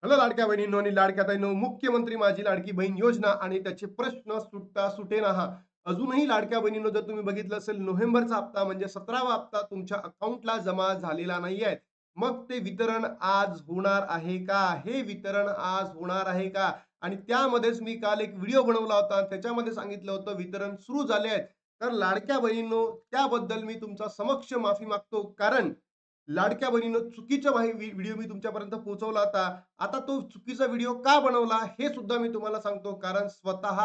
Hello लाडक्या बहिणींनो आणि लाडक्या ताईंनो, मुख्यमंत्री माझी लाडकी बहीण योजना आणि त्याचे प्रश्न सुटता सुटेना हा. अजूनही लाडक्या बहिणींनो, जर तुम्ही बघितलं असेल, नोव्हेंबरचा हप्ता म्हणजे 17वा हप्ता तुमच्या अकाउंटला जमा झालेला नाहीये. मग ते वितरण आज होणार आहे का? हे वितरण आज होणार आहे का? आणि त्यामध्येच मी काल एक व्हिडिओ बनवला होता. त्याच्यामध्ये सांगितलं होतं वितरण सुरू झाले आहेत. तर लाडक्या बहिणींनो, त्याबद्दल मी तुमच्या समक्ष माफी मागतो. कारण लाडक्या बहिणीनं चुकीचा व्हिडिओ मी तुमच्यापर्यंत पोहोचवला होता. आता तो चुकीचा व्हिडिओ का बनवला हे सुद्धा मी तुम्हाला सांगतो. कारण स्वतः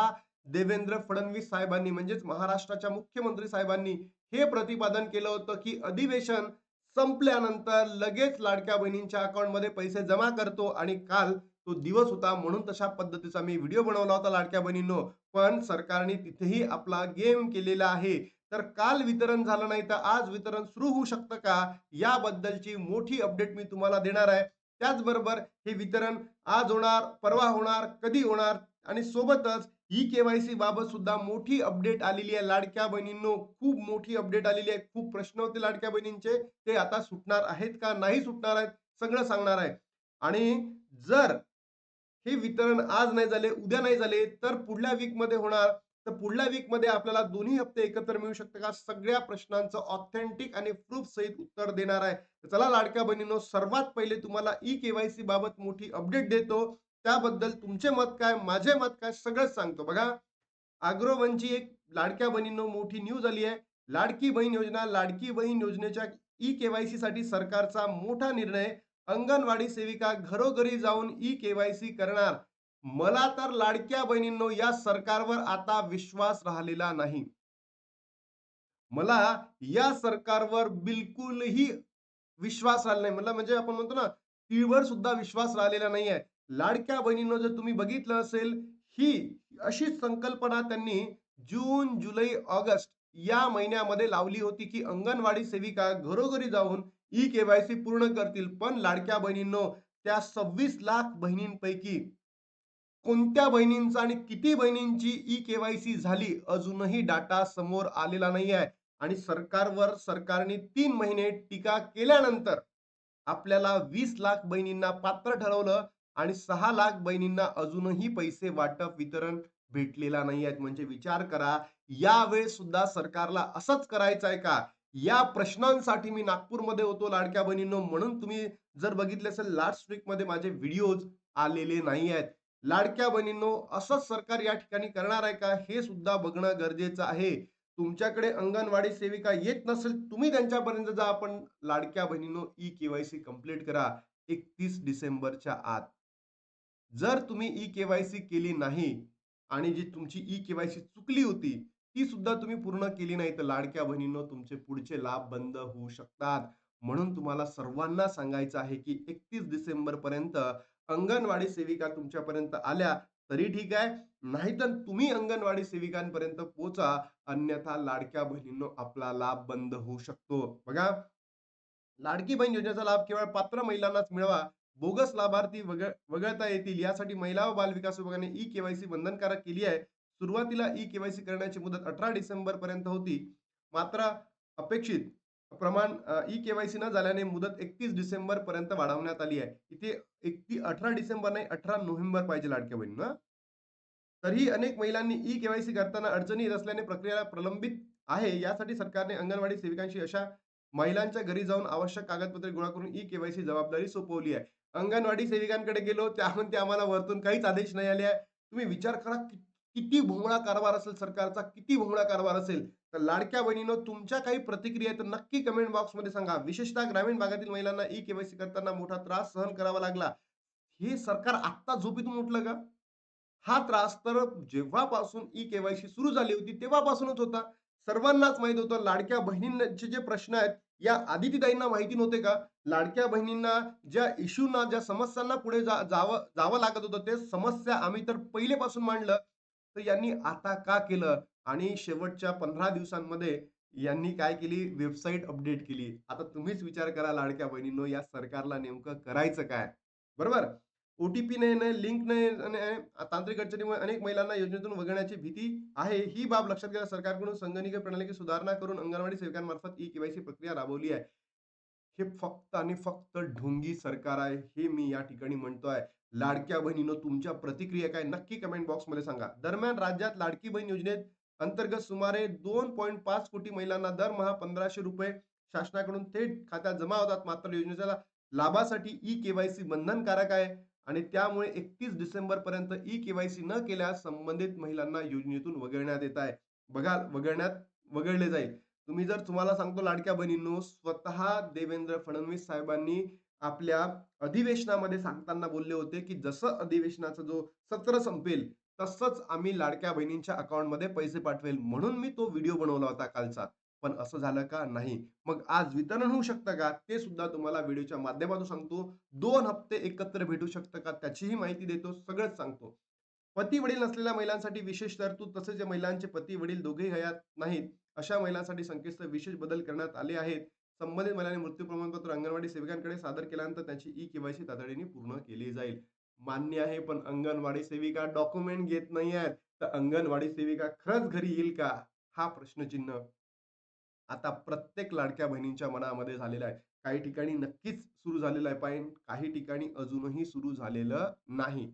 देवेंद्र फडणवीस साहेबांनी म्हणजेच महाराष्ट्राच्या मुख्यमंत्री साहेबांनी हे प्रतिपादन केलं होतं, की अधिवेशन संपल्यानंतर लगेच लाडक्या बहिणींच्या अकाउंटमध्ये पैसे जमा करतो आणि काल तो दिवस होता म्हणून तशा पद्धतीचा मी व्हिडिओ बनवला होता लाडक्या बहिणींनो. पण सरकारने तिथेही आपला गेम केलेला आहे. तर काल वितरण झालं नाही तर आज वितरण सुरू होऊ शकतं का? याबद्दलची मोठी अपडेट मी तुम्हाला देणार आहे. त्याचबरोबर हे वितरण आज होणार, परवा होणार, कधी होणार आणि सोबतच ई-के-वाय-सी बाबत सुद्धा मोठी अपडेट आलेली आहे लाडक्या बहिणींनो. खूप मोठी अपडेट आलेली आहे. खूप प्रश्न होते लाडक्या बहिणींचे. ते आता सुटणार आहेत का नाही सुटणार आहेत, सगळं सांगणार आहे. आणि जर हे वितरण आज नाही झाले, उद्या नाही झाले, तर पुढल्या वीकमध्ये होणार. तर पुढल्या वीकमध्ये आपल्याला दोन्ही हप्ते एकत्र मिळू शकते का? सगळ्या प्रश्नांचं ऑथेंटिक आणि प्रूफ सहित उत्तर देणार आहे. तर चला लाडक्या बहिणींनो, सर्वात पहिले तुम्हाला ई-के-वाय-सी बाबत मोठी अपडेट देतो. त्याबद्दल तुमचे मत काय, माझे मत काय, सगळंच सांगतो. बघा, अग्रोवनची एक लाडक्या बहिणींनो मोठी न्यूज आली आहे. लाडकी बहीण योजना, लाडकी बहीण योजनेच्या ई-के-वाय-सी साठी सरकारचा मोठा निर्णय. अंगणवाडी सेविका घरोघरी जाऊन ई-के-वाय-सी करणार. मला तर लाडक्या बहिणींनो या सरकारवर आता विश्वास राहिलेला नाही. मला या सरकारवर बिलकुलही विश्वास राहिला नाही. मला म्हणजे आपण म्हणतो ना, तीळभर सुद्धा विश्वास राहिलेला नाहीये. लाडक्या बहिणींनो, जर तुम्ही बघितलं असेल, ही अशी संकल्पना त्यांनी जून, जुलै, ऑगस्ट या महिन्यामध्ये लावली होती, की अंगणवाडी सेविका घरोघरी जाऊन ई-के-वाय-सी पूर्ण करतील. पण लाडक्या बहिणींनो, त्या 26 लाख बहिणींपैकी कोणत्या बहिणींचा आणि किती बहिणींची ई-के-वाय-सी झाली, अजूनही डाटा समोर आलेला नाही आहे. आणि सरकारवर सरकारने 3 महिने टीका केल्यानंतर आपल्याला 20 लाख बहिणींना पात्र ठरवलं आणि 6 लाख बहिणींना अजूनही पैसे वाटप वितरण भेटलेला नाही आहेत. म्हणजे विचार करा, यावेळेस सुद्धा सरकारला असंच करायचं आहे का? या प्रश्नांसाठी मी नागपूरमध्ये होतो लाडक्या बहिणींनो. म्हणून तुम्ही जर बघितले असेल, लास्ट वीकमध्ये माझे व्हिडिओज आलेले नाही आहेत. लाडक्या बहिणींनो, असंच सरकार या ठिकाणी करणार आहे का? हे सुद्धा बघणं गरजेचं आहे. तुमच्याकडे अंगणवाडी सेविका येत नसेल, तुम्ही त्यांच्यापर्यंत जा. आपण लाडक्या बहिणींनो, ई-के-वाय-सी कंप्लीट करा 31 डिसेंबरच्या आत. जर तुम्ही ई-के-वाय-सी केली नाही आणि जी तुमची ई-के-वाय-सी चुकली होती, ती सुद्धा तुम्ही पूर्ण केली नाही, तर लाडक्या बहिणींनो, तुमचे पुढचे लाभ बंद होऊ शकतात. म्हणून तुम्हाला सर्वांना सांगायचं आहे, की 31 डिसेंबरपर्यंत अंगणवाडी सेविका तुमच्यापर्यंत आल्या तरी ठीक आहे, नाहीतर तुम्ही अंगणवाडी सेविकांपर्यंत पोहोचा. अन्यथा लाडक्या बहिणींनो, आपला लाभ बंद होऊ शकतो. बघा, लाडकी बहीण योजनेचा लाभ केवळ पात्र महिलांनाच मिळावा, बोगस लाभार्थी वगळता येतील यासाठी महिला व बालविकास विभागाने ई-के-वाय-सी बंधनकारक केली आहे. सुरुवातीला ई-के-वाय-सी करण्याची मुदत 18 डिसेंबर पर्यंत होती. मात्र अपेक्षित प्रमाण ई-के-वाय-सी न झाल्याने मुदत 31 डिसेंबर पर्यंत वाढवण्यात आली आहे. इथे 18 डिसेंबर नाही, 18 नोव्हेंबर पाहिजे लाडक्या बहिणींनो. तरीही अनेक महिलांनी ई-के-वाय-सी करताना अडचणी येत असल्याने प्रक्रिया प्रलंबित आहे. यासाठी सरकारने अंगणवाडी सेविकांशी अशा महिलांच्या घरी जाऊन आवश्यक कागदपत्रे गोळा करून ई-के-वाय-सी जबाबदारी सोपवली आहे. अंगणवाडी सेविकांकडे गेलो, त्या म्हणते आम्हाला वरतून काहीच आदेश नाही आले आहे. तुम्ही विचार करा, किती भोंगळा कारभार असेल सरकारचा, किती भोंगळा कारभार असेल. तर लाडक्या बहिणींनो, तुमच्या काही प्रतिक्रिया आहेत तर नक्की कमेंट बॉक्समध्ये सांगा. विशेषतः ग्रामीण भागातील महिलांना ई-के-वाय-सी करताना मोठा त्रास सहन करावा लागला. हे सरकार आत्ता झोपेतून उठलं का? हा त्रास तर जेव्हापासून ई-के-वाय-सी सुरू झाली होती तेव्हापासूनच होता. सर्वांनाच माहीत होतं. लाडक्या बहिणींचे जे प्रश्न आहेत, या आदितीताईंना माहिती नव्हते का? लाडक्या बहिणींना ज्या इश्यूना, ज्या समस्यांना पुढे जावं जावं लागत होतं, ते समस्या आम्ही तर पहिलेपासून मांडलं. तर यांनी आता का केलं? आणि शेवटच्या 15 दिवसांमध्ये यांनी काय केली? वेबसाईट अपडेट केली. आता तुम्हीच विचार करा लाडक्या बहिणींनो, या सरकारला नेमकं करायचं काय? बरोबर? ओ-टी-पी नाही, लिंक नाही आणि तांत्रिक अडचणीमुळे अनेक महिलांना योजनेतून वगळण्याची भीती आहे. ही बाब लक्षात घेता सरकारकडून संगणकीय प्रणालीची सुधारणा करून अंगणवाडी सेविकांमार्फत ई-के-वाय-सी प्रक्रिया राबवली आहे. हे फक्त आणि फक्त ढोंगी सरकार आहे, हे मी या ठिकाणी म्हणतोय. लाडक्या बहिणीनो, तुमच्या प्रतिक्रिया काय नक्की कमेंट बॉक्समध्ये सांगा. दरम्यान राज्यात लाडकी बहीण योजनेत अंतर्गत सुमारे 2.5 कोटी महिलांना दरमहा ₹1,500 शासनाकडून थेट खात्यात जमा होतात. मात्र योजनेच्या लाभासाठी ई-केवायसी बंधनकारक आहे आणि त्यामुळे 31 डिसेंबरपर्यंत ई-केवायसी न केल्यास संबंधित महिलांना योजनेतून वगळण्यात येत आहे. बघा, वगळले जाईल. तुम्हाला सांगतो लाडक्या बहिणींनो, स्वतः देवेंद्र फडणवीस साहेबांनी आपल्या अधिवेशनामध्ये सांगताना बोलले होते, की जसं अधिवेशनाचा जो सत्र संपेल, तसंच आम्ही लाडक्या बहिणींच्या अकाउंटमध्ये पैसे पाठवेल. म्हणून मी तो व्हिडिओ बनवला होता कालचा. पण असं झालं का? नाही. मग आज वितरण होऊ शकतं का? ते सुद्धा तुम्हाला व्हिडिओच्या माध्यमातून सांगतो. 2 हप्ते एकत्र भेटू शकतं का? त्याचीही माहिती देतो. सगळंच सांगतो. पती-वडील नसलेल्या महिलांसाठी विशेष तरतूद, तसेच ज्या महिलांचे पती-वडील दोघेही हयात नाहीत, अशा महिलांसाठी संकेतस्थळ विशेष बदल करण्यात आले आहेत. संबंधित महिलांनी मृत्यू प्रमाणपत्र अंगणवाडी सेविकांकडे सादर केल्यानंतर त्याची ई-केवायसी तातडीने पूर्ण केली जाईल. मान्य आहे, पण अंगणवाडी सेविका डॉक्युमेंट घेत नाही आहेत. तर अंगणवाडी सेविका खरंच घरी येईल का? हा प्रश्नचिन्ह आता प्रत्येक लाडक्या बहिणींच्या मनामध्ये झालेला आहे. काही ठिकाणी नक्कीच सुरू झालेलं आहे, पण काही ठिकाणी अजूनही सुरू झालेलं नाही.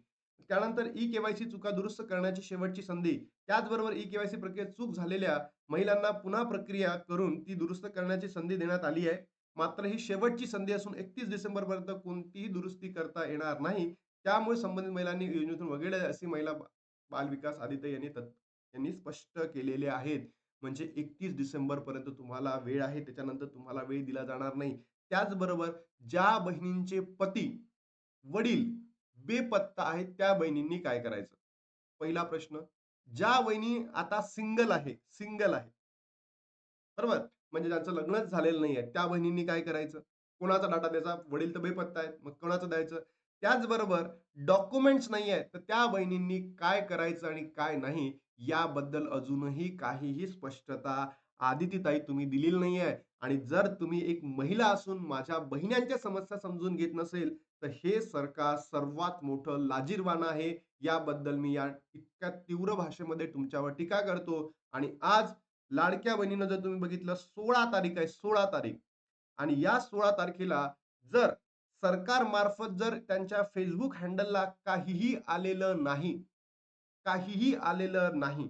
त्यानंतर ई-केवायसी चुका दुरुस्त करण्याची शेवटची संधी. त्याचबरोबर ई-केवायसी प्रक्रियेत चूक झालेल्या महिलांना पुन्हा प्रक्रिया करून ती दुरुस्त करण्याची संधी देण्यात आली आहे. मात्र ही शेवटची संधी असून 31 डिसेंबरपर्यंत कोणतीही दुरुस्ती करता येणार नाही. त्यामुळे संबंधित महिलांनी योजनेतून वगळले अशी महिला बालविकास आदित्य यांनी स्पष्ट केलेले आहेत. म्हणजे 31 डिसेंबरपर्यंत तुम्हाला वेळ आहे. त्याच्यानंतर तुम्हाला वेळ दिला जाणार नाही. त्याचबरोबर ज्या बहिणींचे पती, वडील बेपत्ता आहेत, त्या बहिणींनी काय करायचं? पहिला प्रश्न. ज्या बहिणी आता सिंगल आहे. बरोबर? म्हणजे ज्यांचं लग्नच झालेलं नाहीये, त्या बहिणींनी काय करायचं? कोणाचा डाटा द्यायचा? वडील तर बेपत्ता आहेत, मग कोणाचं द्यायचं? त्याचबरोबर डॉक्युमेंट्स नाही आहेत, तर त्या बहिणींनी काय करायचं आणि काय नाही, याबद्दल अजूनही काहीही स्पष्टता आदितीताई तुम्ही दिलेली नाहीये. आणि जर तुम्ही एक महिला असून माझ्या बहिण्यांच्या समस्या समजून घेत नसेल, तर हे सरकार सर्वात मोठं लाजिरवाणं आहे. याबद्दल मी या इतक्या तीव्र भाषेमध्ये तुमच्यावर टीका करतो आणि आज लाडक्या बहिणीनं जर तुम्ही बघितलं 16 तारीख आहे, 16 तारीख आणि या 16 तारखेला जर सरकारमार्फत जर त्यांच्या Facebook हँडलला काहीही आलेलं नाही,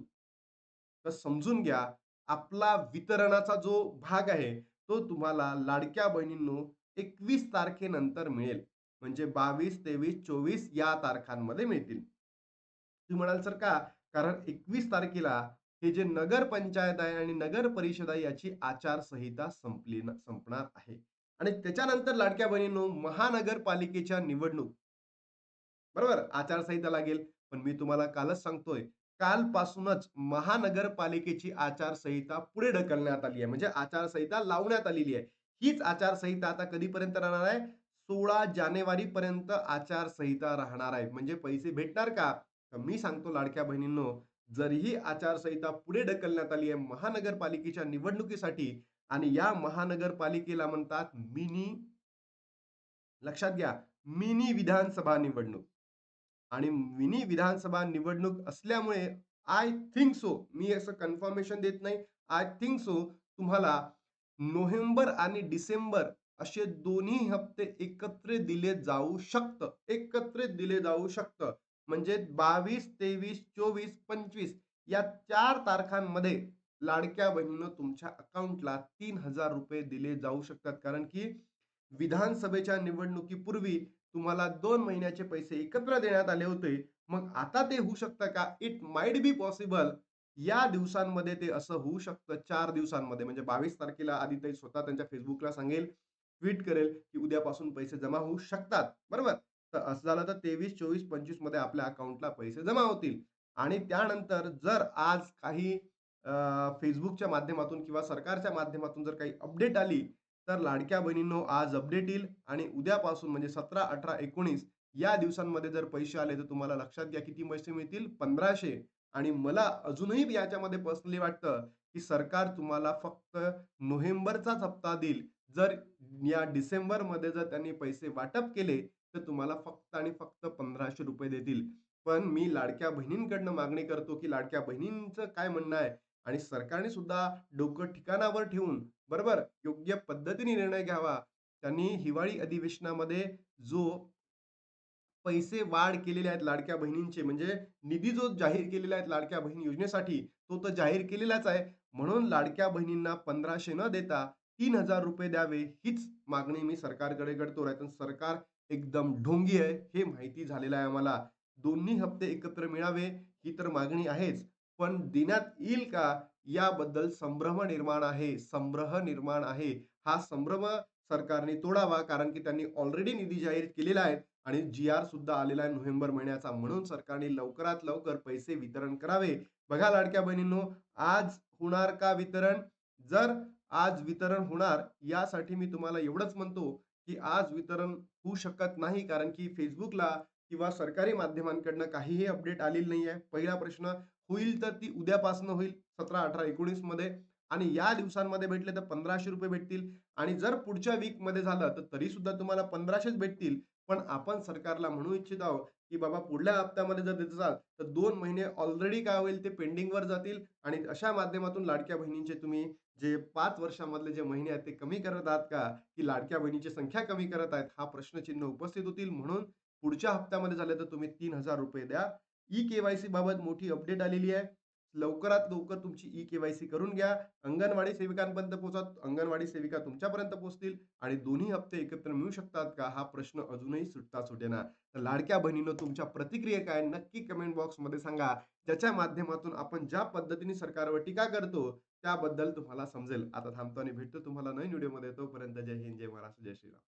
तर समजून घ्या आपला वितरणाचा जो भाग आहे, तो तुम्हाला लाडक्या बहिणींनो 21 तारखेनंतर मिळेल. म्हणजे 22, 23, 24 या तारखांमध्ये मिळतील. तुम्ही म्हणाल सर का? कारण 21 तारखेला हे जे नगर पंचायत आहे आणि नगर परिषद आहे याची आचारसंहिता संपणार आहे. आणि त्याच्यानंतर लाडक्या बहिणींनो महानगरपालिकेच्या निवडणूक बरोबर? आचारसंहिता लागेल. पण मी तुम्हाला कालच सांगतोय, कालपासूनच महानगरपालिकेची आचारसंहिता पुढे ढकलण्यात आली आहे. म्हणजे आचारसंहिता लावण्यात आलेली आहे. हीच आचारसंहिता आता कधीपर्यंत राहणार आहे? 16 जानेवारीपर्यंत आचारसंहिता राहणार आहे. म्हणजे पैसे भेटणार का? तर मी सांगतो लाडक्या बहिणींनो, जर ही आचारसंहिता पुढे ढकलण्यात आली आहे महानगरपालिकेच्या निवडणुकीसाठी आणि या महानगरपालिकेला म्हणतात लक्षात घ्या, मिनी विधानसभा निवडणूक. आणि मिनी विधानसभा निवडणूक असल्यामुळे आय थिंक सो, मी असं कन्फर्मेशन देत नाही. आय थिंक सो तुम्हाला नोव्हेंबर आणि डिसेंबर असे दोन्ही हप्ते एकत्रित दिले जाऊ शकतं. म्हणजे 22, 23, 24, 25 या 4 तारखांमध्ये लाडक्या बहिणीनं तुमच्या अकाउंटला ₹3000 दिले जाऊ शकतात. कारण की विधानसभेच्या निवडणुकीपूर्वी तुम्हाला 2 महिन्याचे पैसे एकत्र देण्यात आले होते. मग आता ते होऊ शकतं का? It might be possible. या दिवसांमध्ये ते असं होऊ शकतं 4 दिवसांमध्ये. म्हणजे 22 तारखेला आदिताई स्वतः त्यांच्या Facebookला सांगेल, ट्वीट करेल, की उद्यापासून पैसे जमा होऊ शकतात. बरोबर? तर असं झालं तर 23, 24, 25 मध्ये आपल्या अकाउंटला पैसे जमा होतील. आणि त्यानंतर जर आज काही Facebookच्या माध्यमातून किंवा सरकारच्या माध्यमातून जर काही अपडेट आली, तर लाडक्या बहिणींनो आज अपडेट येईल आणि उद्यापासून म्हणजे 17, 18, 19 या दिवसांमध्ये जर पैसे आले, तर तुम्हाला लक्षात घ्या किती पैसे मिळतील? 1500. आणि मला अजूनही याच्यामध्ये पर्सनली वाटतं, की सरकार तुम्हाला फक्त नोव्हेंबरचाच हप्ता देईल. जर या डिसेंबरमध्ये जर त्यांनी पैसे वाटप केले, तर तुम्हाला फक्त आणि फक्त ₹1500 देतील. पण मी लाडक्या बहिणींकडनं मागणी करतो, की लाडक्या बहिणींचं काय म्हणणं आहे आणि सरकारने सुद्धा डोकं ठिकाणावर ठेवून बरोबर योग्य पद्धतीने निर्णय घ्यावा. त्यांनी हिवाळी अधिवेशनामध्ये जो पैसे वाढ केलेले आहेत लाडक्या बहिणींचे, म्हणजे निधी जो जाहीर केलेला आहे लाडक्या बहीण योजनेसाठी, तो तर जाहीर केलेलाच आहे. म्हणून लाडक्या बहिणींना 1500 न देता ₹3000 द्यावे, हीच मागणी मी सरकारकडे करतो. नाहीतर सरकार एकदम ढोंगी आहे, हे माहिती झालेलं आहे आम्हाला. दोन्ही हप्ते एकत्र मिळावे, ही तर मागणी आहेच. पण देण्यात येईल का? याबद्दल संभ्रम निर्माण आहे. संभ्रम निर्माण आहे. हा संभ्रम सरकारने तोडावा, कारण की त्यांनी ऑलरेडी निधी जाहीर केलेला आहे. आणि जी-आर सुद्धा आलेला आहे नोव्हेंबर महिन्याचा. म्हणून सरकारने लवकरात लवकर पैसे वितरण करावे. बघा लाडक्या बहिणींनो, आज होणार का वितरण? जर आज वितरण होणार, यासाठी मी तुम्हाला एवढंच म्हणतो, की आज वितरण होऊ शकत नाही, कारण की Facebookला किंवा सरकारी माध्यमांकडनं काहीही अपडेट आलेली नाही आहे. पहिला प्रश्न, होईल तर ती उद्यापासून होईल 17, 18, 19 मध्ये, आणि या दिवसांमध्ये भेटले तर ₹1500 भेटतील, आणि जर पुढच्या वीकमध्ये झालं तर तरी सुद्धा तुम्हाला 1500च भेटतील. पण आपण सरकारला म्हणू इच्छित आहोत, की बाबा पुढल्या हप्त्यामध्ये जर देत असाल, तर 2 महिने ऑलरेडी काय होईल, ते पेंडिंगवर जातील, आणि अशा माध्यमातून लाडक्या बहिणींचे तुम्ही जे 5 वर्षामधले जे महिने आहेत, ते कमी करत आहात का? की लाडक्या बहिणीची संख्या कमी करत आहेत? हा प्रश्नचिन्ह उपस्थित होतील. म्हणून पुढच्या हप्त्यामध्ये झालं तर तुम्ही ₹3000 द्या. ई-के-वाय-सी बाबत मोठी अपडेट आलेली आहे. लवकरात लवकर तुमची ई-के-वाय-सी करून घ्या. अंगणवाडी सेविकांपर्यंत पोहोचा. अंगणवाडी सेविका तुमच्यापर्यंत पोहोचतील, आणि दोन्ही हप्ते एकत्र मिळू शकतात का? हा प्रश्न अजूनही सुटता सुटेना. तर लाडक्या बहिणींनो, तुमच्या प्रतिक्रिया काय? नक्की कमेंट बॉक्समध्ये सांगा. ज्याच्या माध्यमातून आपण ज्या पद्धतीने सरकारवर टीका करतो, त्याबद्दल तुम्हाला समजेल. आता थांबतो आणि भेटतो तुम्हाला नवीन व्हिडिओमध्ये. तोपर्यंत जय हिंद, जय महाराष्ट्र, जय श्रीराम.